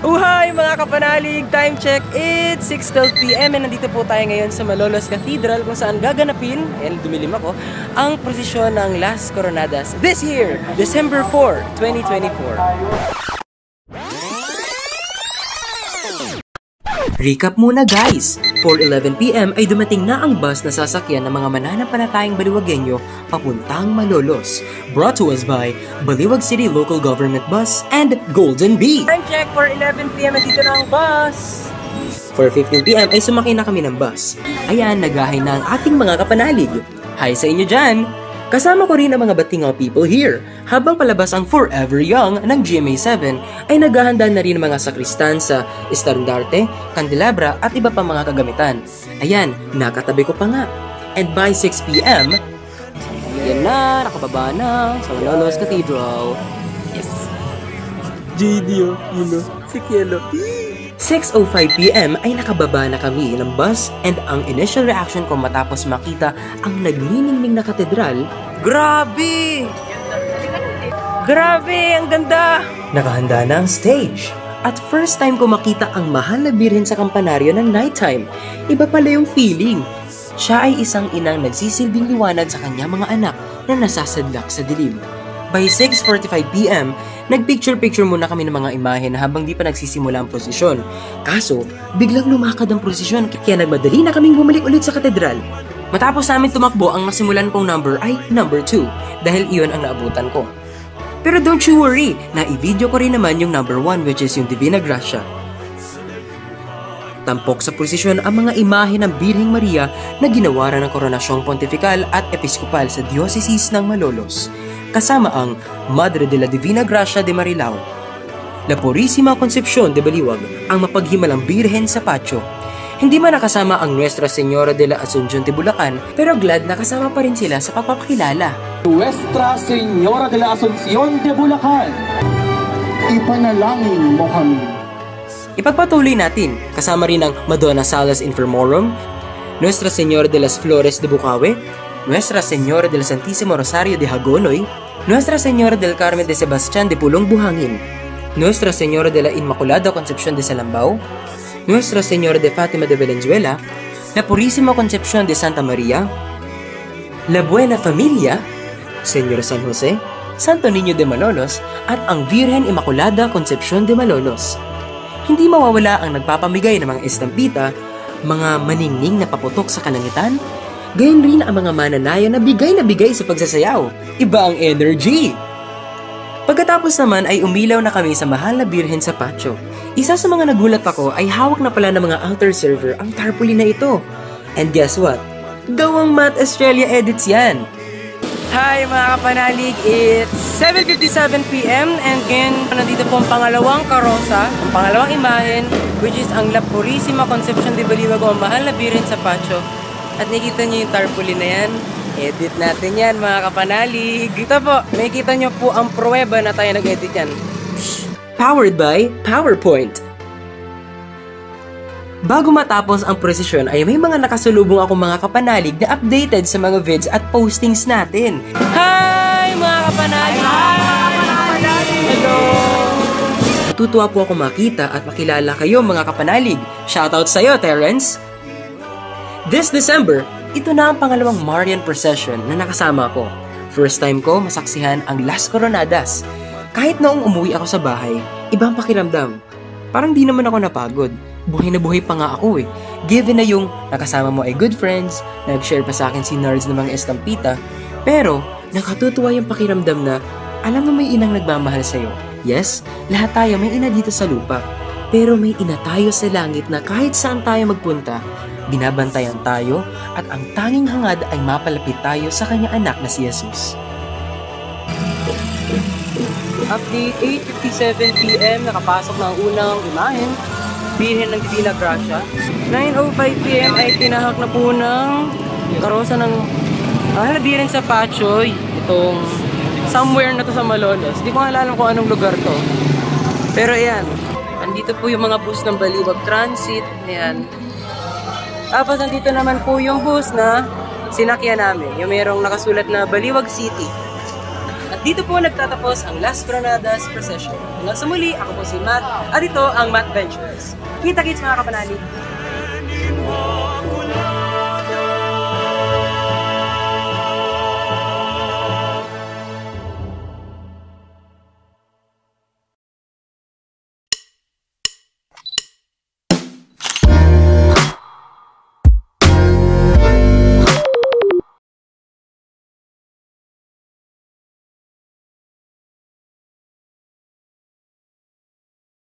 Uhay mga kapanalig! Time check, it's 6:12 PM and nandito po tayo ngayon sa Malolos Cathedral kung saan gaganapin, and dumilim ako, ang prosesyon ng Las Coronadas this year, December 4, 2024. Recap muna guys! 4:11 PM ay dumating na ang bus na sasakyan ng mga mananampalatayang Baliwagenyo papuntang Malolos. Brought to us by Baliwag City Local Government Bus and Golden Bee. Time check, 4:11 PM at dito na ang bus. 4:15 PM ay sumakay na kami ng bus. Ayan, nagahay na ang ating mga kapanalig. Hi sa inyo dyan! Kasama ko rin ang mga Batingaw people here. Habang palabas ang Forever Young ng GMA7, ay naghahanda na rin ang mga sakristan sa estandarte, kandelabra at iba pang mga kagamitan. Ayan, nakatabi ko pa nga. And by 6 PM, yan na, nakababa na sa Malolos Cathedral. Yes. JD, si Kielo. 6:05 PM ay nakababa na kami ng bus and ang initial reaction ko matapos makita ang nagniningning na katedral, grabe! Grabe, ang ganda! Nakahanda na ang stage. At first time ko makita ang mahal na birhen sa kampanaryo ng nighttime. Iba pala yung feeling. Siya ay isang inang nagsisilbing liwanag sa kanyang mga anak na nasasadlak sa dilim. By 6:45 PM, nagpicture-picture muna kami ng mga imahe habang di pa nagsisimula ang prosesyon. Kaso, biglang lumakad ang prosesyon kaya nagmadali na kaming bumalik ulit sa katedral. Matapos namin tumakbo, ang nasimulan kong number ay number 2 dahil iyon ang naabutan ko. Pero don't you worry, na-i-video ko rin naman yung number 1 which is yung Divina Gracia. Tampok sa prosesyon ang mga imahe ng Birheng Maria na ginawaran ng Koronasyong Pontifical at Episkopal sa Diocese ng Malolos, kasama ang Madre de la Divina Gracia de Marilao, La Purísima Concepción de Baliwag, ang mapaghimalang Birhen sa Patio. Hindi man nakasama ang Nuestra Señora de la Asunción de Bulacan, pero glad nakasama pa rin sila sa pagpapakilala. Nuestra Señora de la Asunción de Bulacan, ipanalangin mo kami. Ipagpatuloy natin, kasama rin ang Madonna Salas Infermorum, Nuestra Señora de las Flores de Bukawe, Nuestra Señora del Santísimo Rosario de Hagonoy, Nuestra Señora del Carmen de Sebastián de Pulong Buhangin, Nuestra Señora de la Inmaculada Concepción de Salambao, Nuestra Señora de Fatima de Valenzuela, La Purísima Concepción de Santa María, La Buena Familia, Señor San Jose, Santo Niño de Malolos, at ang Virgen Inmaculada Concepción de Malolos. Hindi mawawala ang nagpapamigay ng mga estampita, mga maningning na paputok sa kalangitan, gayon rin ang mga mananayo na bigay sa pagsasayaw. Iba ang energy! Pagkatapos naman ay umilaw na kami sa mahal na birhen sa patio. Isa sa mga nagulat ako ay hawak na pala ng mga altar server ang tarpaulin na ito. And guess what? Gawang Matt Australia edits yan! Hi mga kapanalig! It's 7:57 PM and again, nandito po ang pangalawang karosa, ang pangalawang imahen, which is ang La Purísima Concepción de Baliwag o ang mahal na birhen sa patio. At nakikita niyo yung tarpaulin na yan. Edit natin yan mga kapanalig. Ito po, nakikita niyo po ang pruweba na tayo nag-edit yan. Powered by PowerPoint. Bago matapos ang prosesyon ay may mga nakasalubong akong mga kapanalig na updated sa mga vids at postings natin. Hi mga kapanalig! Hello! Tutuwa po ako makita at makilala kayo mga kapanalig. Shoutout sa'yo, Terrence! This December, ito na ang pangalawang Marian Procession na nakasama ko. First time ko masaksihan ang Las Coronadas. Kahit noong umuwi ako sa bahay, ibang pakiramdam. Parang di naman ako napagod. Buhay na buhay pa nga ako eh. Given na yung nakasama mo ay good friends, nag-share pa sa akin si Nerds ng mga estampita, pero nakatutuwa yung pakiramdam na alam mo may inang nagmamahal sa'yo. Yes, lahat tayo may ina dito sa lupa. Pero may ina tayo sa langit na kahit saan tayo magpunta, binabantayan tayo at ang tanging hangad ay mapalapit tayo sa kanyang anak na si Jesus. Update 8:57 PM, nakapasok na ang unang imahen, Birhen ng Divina Gracia. 9:05 PM ay tinahak na po ng karosa ng Birhen sa Patio, itong somewhere na to sa Malolos. Hindi ko alam kung anong lugar to. Pero ayan, andito po yung mga bus ng Baliwag Transit, ayan. Tapos nandito naman po yung bus na sinakyan namin, yung mayroong nakasulat na Baliwag City. At At dito po nagtatapos ang Las Granadas Procession. Hanggang sa muli, ako po si Matt at ito ang Matt Ventures. Kita-kits mga kapanalig!